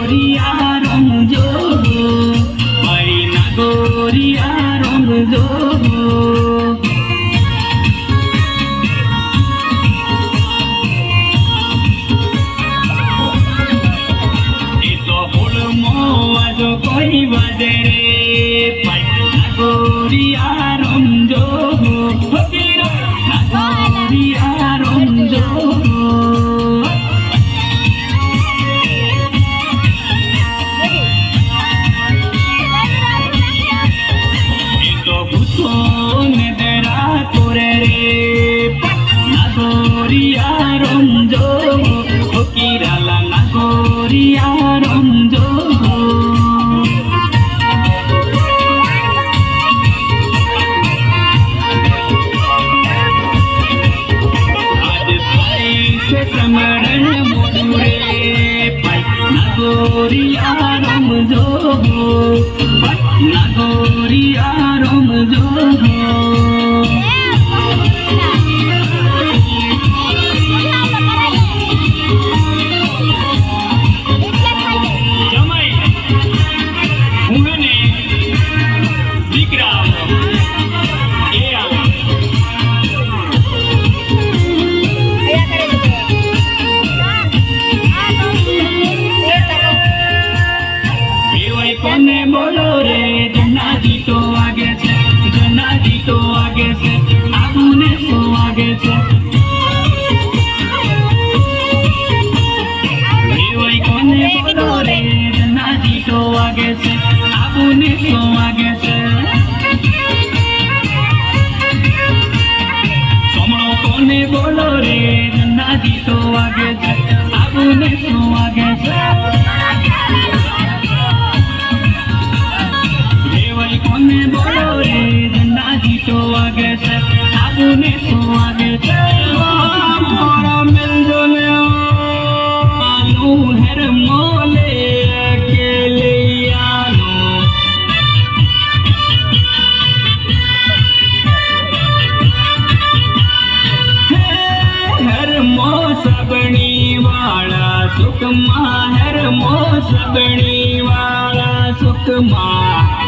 નાગોરિયા રમજો મારી નાગોરિયા રમજો એ તો હોળમો વાજો કોઈ વાજે રે નાગોરિયા રમજો નાગોરિયા રમજો નાગોરિયા રમજો ફકીરાલા નાગોરિયા રમજો આજ થાય છે સમરણ મોડું રે નાગોરિયા રમજો નાગોરિયા રમજો કોને બોલો રે જનાજી તો વાગે છે જનાજી તો વાગે છે આબુને સો વાગે છે વેવાઈ કોને બોલો રે જનાજી તો વાગે છે આબુને સો વાગે છે સોમણો કોને બોલો રે જનાજી તો વાગે છે આબુને સો વાગે છે કોને બોલો રે જનાજી તો વાગે છે આબુને સો વાગે છે મારા મિલજો ને આનું હેર મોલે અકેલિયાનો હેર મો સબણી વાળા સુખમાં હેર મો સબણી વાળા સુખમાં